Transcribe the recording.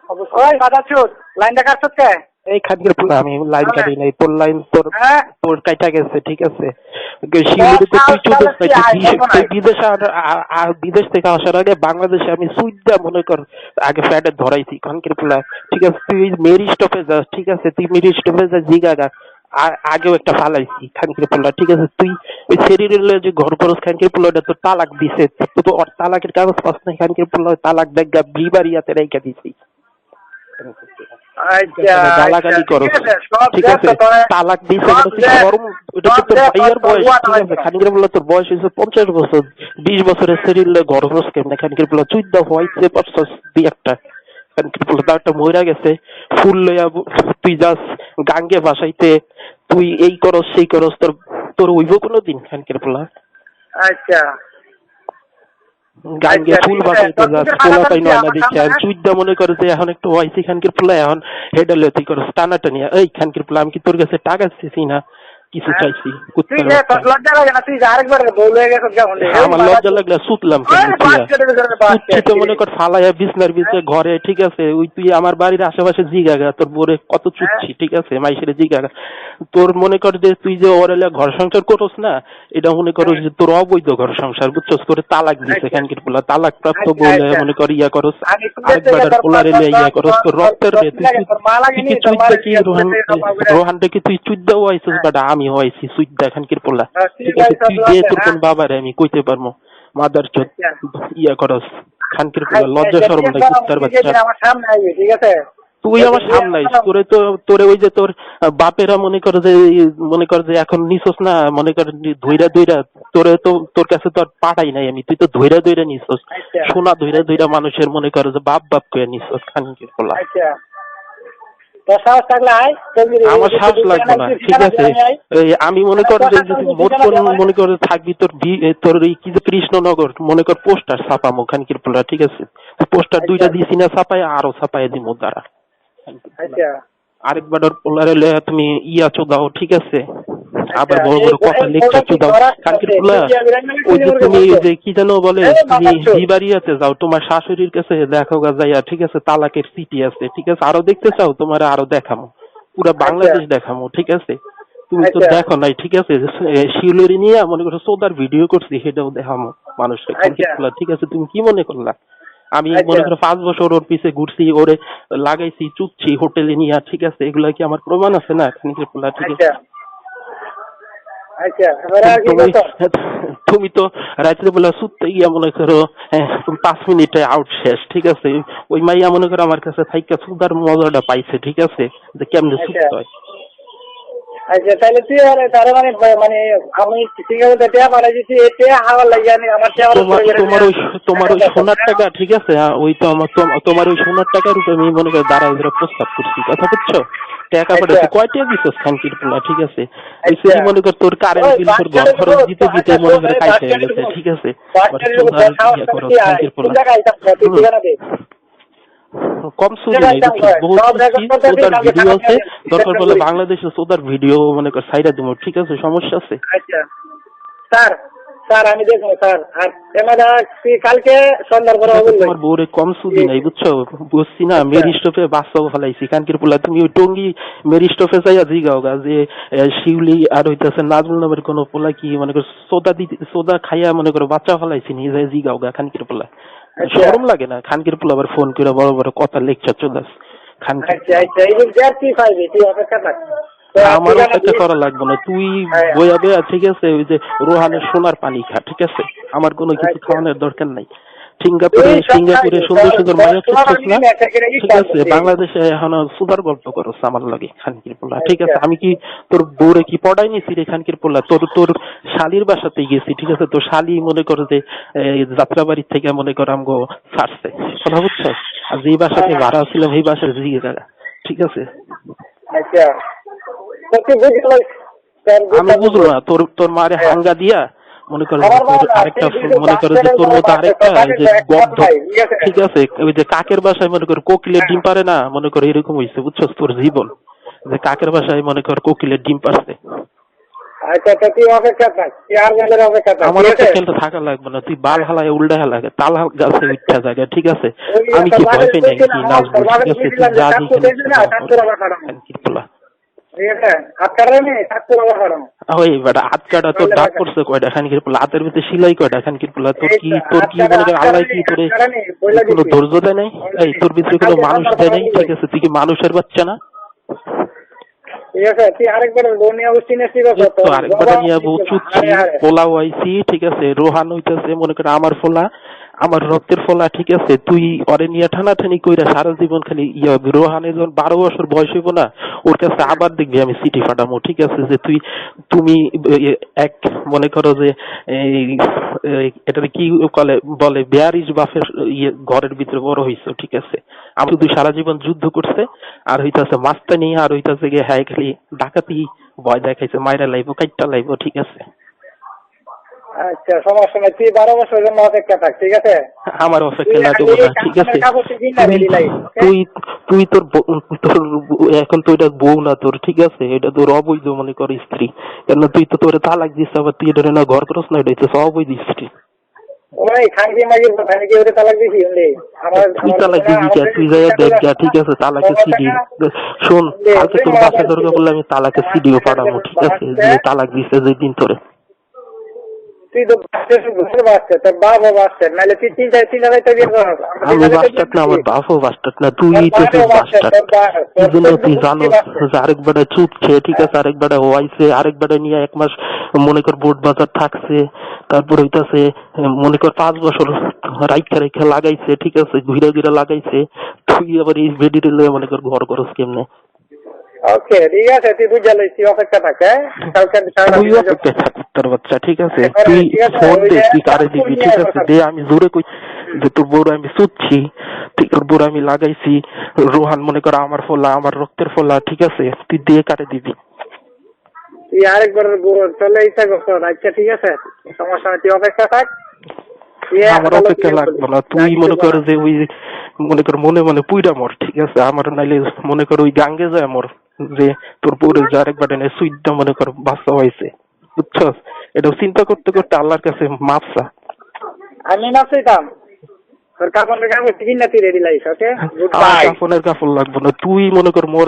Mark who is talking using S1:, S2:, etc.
S1: ওই বাধা চোদ লাইনটা কাটছত কে?
S2: এই খাদ্যের পোলা আমি লাইন কাটি নাই, তোর লাইন তোর কাইটা গেছে, ঠিক আছে। শিলিগুড়িতে তুই চুদ বিদেশে আর বিদেশ থেকে আসার আগে বাংলাদেশে আমি সুইদা মনে কর আগে ফ্ল্যাটে ধরাইছি খানকির পোলা, ঠিক আছে। তুই মেরি স্টপে যাস, ঠিক আছে, তুই মেরি স্টপে যা জিগাগা আগেও একটা ফালাইছি খানকির পোলা, ঠিক আছে। তুই ওই শরীরের যে ঘর খরচ খানকির পোলাটা তোর তালাক দিছে, তুই তো তালাকের কাগজ পাস নাই খানকির পোলা, তালাক দেখা বিবারিয়াতে রেখে দিছি। গালাগালি করো, ঠিক আছে। তালাক দিছে ওটা তো তোর ভাইয়ের বয়স, ঠিক আছে। খানিকের বলে তোর বয়স হয়েছে 50 বছর, 20 বছরের শরীরে ঘর খরচ কেমনে খানিকের বলে চুইদা হইছে পারছস দুই একটা খানিকের বলে তারটা মইরা গেছে ফুল লইয়া তুই যাস গাঙ্গে ভাসাইতে, তুই এই করস সেই করস, তোর তোর হইব কোনোদিন খানিকের বলা?
S1: আচ্ছা
S2: গাঙ্গে ফুল বাসাইতে যাস, পোলা পাই নয় না দেখে চুইদা মনে করে যে এখন একটু ওয়াইসি খানকির পোলা এখন হেডালে তুই করস টানাটানি। এই খানকির পোলা আমি কি তোর কাছে টাকা চাইছি না কিছু চাইছি? আমার লজ্জা লাগলে সুতলাম তো মনে কর ফালাইয়া বিছনার ভিতরে ঘরে, ঠিক আছে। ওই তুই আমার বাড়ির আশেপাশে জিগাগা তোর বোরে কত চুচ্ছি, ঠিক আছে, মাইসের জিগাগা। তোর মনে কর যে তুই যে ওরালে ঘর সংসার করস না, এটা মনে করো যে তোর অবৈধ ঘর সংসার, বুঝছস। করে তালাক দিছে খানকির পোলা, তালাক প্রাপ্ত বলে মনে কর ইয়া করস, আরেকবার পোলারে ইয়া করস, তোর রক্তের রে তুই কি চুইদা কি রোহানটা কি তুই চুইদা হইছিস বাটা আমি হইছি চুইদা খানকির পোলা, ঠিক আছে। তুই দে তোর কোন বাবারে আমি কইতে পারবো মাদার চোদ ইয়া করস খানকির পোলা, লজ্জা শরম নাই কুত্তার বাচ্চা।
S1: ঠিক আছে
S2: তুই আমার সামনে তোরে তো তোরে ওই যে তোর বাপেরা মনে কর যে এখন নিছস না, মনে কর ধইরা ধইরা তোরে তো তোর কাছে তো আর পাঠাই নাই আমি, তুই তো ধইরা ধইরা নিছস, সোনা ধইরা ধইরা মানুষের মনে কর যে বাপ বাপ কইয়া নিছস খানকির পোলা। আমার সাহস লাগবে না, ঠিক আছে। আমি মনে কর যে মনে কর থাকবি তোর তোর কি যে কৃষ্ণনগর মনে কর পোস্টার ছাপামো খানকির পোলা, ঠিক আছে। পোস্টার দুইটা দিছি না ছাপাই, আরো ছাপাই দিমো দ্বারা আরেকবার পোলারে তুমি ইয়া চোদাও, ঠিক আছে। আবার বড় বড় কথা লেকচার চোদাও খানকির পোলা। ওই যে তুমি যে কি জানো বলে তুমি বিবাড়িয়াতে যাও, তোমার শাশুড়ির কাছে দেখো গা যাইয়া, ঠিক আছে, তালাকের সিটি আছে, ঠিক আছে। আরো দেখতে চাও তোমার আরো দেখামো, পুরা বাংলাদেশ দেখামো, ঠিক আছে। তুমি তো দেখো নাই, ঠিক আছে। শিউলেরি নিয়ে মনে করো সোদার ভিডিও করছি, সেটাও দেখামো মানুষকে খানকির পোলা, ঠিক আছে। তুমি কি মনে করলা আমি মনে করো 5 বছর ওর পিছে ঘুরছি, ওরে লাগাইছি চুপছি হোটেলে নিয়ে, ঠিক আছে। এগুলা কি আমার প্রমাণ আছে না খানকির পোলা, ঠিক আছে। তুমি তো রাত্রে বেলা সুততে গিয়া মনে করো 5 মিনিটে আউট শেষ, ঠিক আছে। ওই মাইয়া মনে করো আমার কাছে থাইকা সুদার মজাটা পাইছে, ঠিক আছে, যে কেমনে সুততে হয়।
S1: আচ্ছা তাহলে তুই তার মানে আমি ঠিক আছে এটা মানে যদি এটা হাওয়া লাগিয়ে আমি আমার
S2: তোমার ওই সোনার টাকা, ঠিক আছে, ওই তো আমার তোমার ওই সোনার টাকার উপরে আমি মনে করি দাঁড়ায় ধরে প্রস্তাব করছি, কথা বুঝছো। টাকা পাঠাচ্ছি কয়টা দিছস খানকির পোলা, ঠিক আছে। ওই সেটি মনে কর তোর কারেন্ট বিল তোর ঘর খরচ দিতে দিতে মনে করে কাইতে হয়ে গেছে, ঠিক আছে। খানকির পোলা কম সুদি নাই, সোদার ভিডিও আছে, দরকার পড়লে বাংলাদেশে সোদার ভিডিও মনে কর সাইডা দিব, ঠিক আছে, সমস্যা আছে।
S1: আচ্ছা স্যার স্যার আমি দেখবো স্যার। আর কালকে সন্ধ্যার পরে
S2: তোমার বউরে কম সুদি নাই, বুঝছো, বুঝছি না। মেরি স্টপে বাচ্চাও ফেলাইছি খানকির পোলা। তুমি ওই টঙ্গি মেরি স্টপে যাইয়া জিগাও গা যে শিউলি আর হইতেছে নাজমুল নামের কোন পোলা কি মনে কর সোদা খাইয়া মনে করো বাচ্চা ফেলাইছি নি, যাই জিগাও গা খানকির পোলা। শরম লাগে না খানকির পোলা আবার ফোন করে বড় বড় কথা লেকচার চলাস খানকির। আমার অপেক্ষা করা লাগবে না, তুই বইয়া বইয়া, ঠিক আছে, ওই যে রোহানের সোনার পানি খা, ঠিক আছে। আমার কোনো কিছু খাওয়ানোর দরকার নাই। সিঙ্গাপুরে সুন্দর সুন্দর মায়া চুক্তি না, ঠিক আছে। বাংলাদেশে এখন সুদার গল্প করো আমার লাগে খানকির পোলা, ঠিক আছে। আমি কি তোর বউরে কি পড়াই নিছি রে খানকির পোলা? তোর শালির বাসাতে গেছি, ঠিক আছে। তোর শালি মনে করো যে যাত্রাবাড়ির থেকে মনে করো আমগো ছাড়ছে, কথা বুঝছো। আর যে বাসাতে ভাড়া ছিলাম সেই বাসার জিগে জায়গা, ঠিক আছে। আমি বুঝলো না তোর মারে হাঙ্গা দিয়া মনে করো আরেকটা মনে করো যে তোর মতো আরেকটা যে বদ্ধ, ঠিক আছে। ওই যে কাকের বাসায় মনে করো কোকিলের ডিম পারে না, মনে করো এরকম হয়েছে, বুঝছো তোর জীবন, যে কাকের বাসায় মনে কর কোকিলের ডিম পারছে।
S1: আচ্ছা তো তুই অপেক্ষা থাক, তুই আর গেলের অপেক্ষা থাক,
S2: আমার
S1: ঠিক আছে?
S2: অপেক্ষা থাকা লাগবে না, তুই বাল হালায় উল্টা হালাগে তাল গাছে উঠা জায়গা, ঠিক আছে? আমি কি ভয় পাই নাকি নাচবো, ঠিক আছে? তুই যা যেখানে
S1: ঠিক আছে, হাত কাটবে নি, হাত করে আবার কাটানো।
S2: ওই বেটা হাত কাটা তোর দাগ করছে কয়টা খানকির পোলা, হাতের ভিতরে সিলাই কয়টা খানকির পোলা, তোর কি মনে কর আল্লাহ কি তোরে কোনো ধৈর্য দেয় নাই? এই তোর ভিতরে কোনো মানুষ দেয় নাই, ঠিক আছে? তুই কি মানুষের বাচ্চা না?
S1: ঠিক আছে, তুই আরেকবার বনিয়া বসছি না, ঠিক আছে?
S2: তো আরেকবার নিয়ে বউ চুচ্ছি পোলাও আইছি, ঠিক আছে? রোহান হইতেছে মনে কর আমার ফোলা, আমার রক্তের ফোলা, ঠিক আছে? তুই ওরে নিয়ে ঠানাঠানি কইরা সারা জীবন খালি ইয়ে হবে। রোহানের যখন 12 বছর বয়স হইব না, ওর কাছে আবার দেখবি আমি সিটি ফাটামো, ঠিক আছে? যে তুমি এক মনে করো যে এটা কি বলে বেয়ারিশ বাফের ঘরের ভিতরে বড় হইছো, ঠিক আছে? আমি তুই সারা জীবন যুদ্ধ করছে আর হইতাছে মাস্তানি আর হইতাছে গিয়ে হ্যাঁ খালি ডাকাতি ভয় দেখাইছে, মাইরা লাইবো কাইটটা লাইবো, ঠিক আছে?
S1: আচ্ছা সমস্যা নেই, তুই 12 বছরের জন্য অপেক্ষা থাক, ঠিক আছে?
S2: আমার অপেক্ষা না দেবো না, ঠিক আছে? তুই তোর এখন তো এটা বউ না তোর, ঠিক আছে? এটা তোর অবৈধ মনে কর স্ত্রী, কেন তুই তো তোর তালাক দিস, আবার তুই এটা না ঘর করস না, এটা হচ্ছে অবৈধ স্ত্রী।
S1: ওই খানকি মাগির কথা নাকি ওরে তালাক দিছি বলে
S2: তুই তালাক দিবি কে? তুই যাই দেখ যা, ঠিক আছে? তালাকের সিডি শোন, কালকে তোর বাসা দরকার বললে আমি তালাকের সিডিও পাঠাবো, ঠিক আছে? যে তালাক দিছে যে দিন তোরে।
S1: তুই তো ঘরে বাসছে, তোর বাবা বাসছে, নাহলে তুই তিন জায়গায় তো বিয়ে করো।
S2: আমি বাস্টার্ড না, আমার বাপও বাস্টার্ড না, তুই তো বাস্টার্ড। এই জন্য তুই জানো যে আরেকবারে চুপ খেয়ে, ঠিক আছে? আরেকবারে হওয়াইছে, আরেকবারে নিয়ে 1 মাস মনে কর বোর্ড বাজার থাকছে, তারপর হইতাছে মনে কর 5 বছর রাইখা লাগাইছে, ঠিক আছে? ঘুরে লাগাইছে, তুই আবার এই বেডির লয়ে মনে কর ঘর করস কেমনে?
S1: ওকে ঠিক আছে, তুই বুঝা লইছি, অপেক্ষা থাক।
S2: তুই অপেক্ষা থাক তোর বাচ্চা, ঠিক আছে? তুই ফোন দে, তুই কারে দিবি, ঠিক আছে? দে, আমি জোরে কই যে তোর বউর আমি চুচ্ছি, ঠিক তোর বউর আমি লাগাইছি, রোহান মনে কর আমার ফোলা, আমার রক্তের ফোলা, ঠিক আছে? তুই দিয়ে কারে দিবি?
S1: তুই আরেকবার চলে ইচ্ছা করছো, আচ্ছা ঠিক আছে, সমস্যা নেই, তুই অপেক্ষা থাক।
S2: আমার অপেক্ষা লাগবে না, তুই মনে কর যে ওই মনে কর মনে মনে পুইরা মর, ঠিক আছে? আমার নাইলে মনে কর ওই গাঙ্গে যায় মর, যে তোর বউরে যে আরেকবার এনে সুইটটা মনে কর বাচ্চা হয়েছে, বুঝছস? এটা চিন্তা করতে করতে আল্লাহর কাছে মাপ চা।
S1: আমি না চাইতাম তোর কাপড়ের কাপড় ঠিক না, তুই রেডি লাইস। ওকে, গুড বাই।
S2: কাপড়ের কাপড় লাগবে না, তুই মনে কর মোর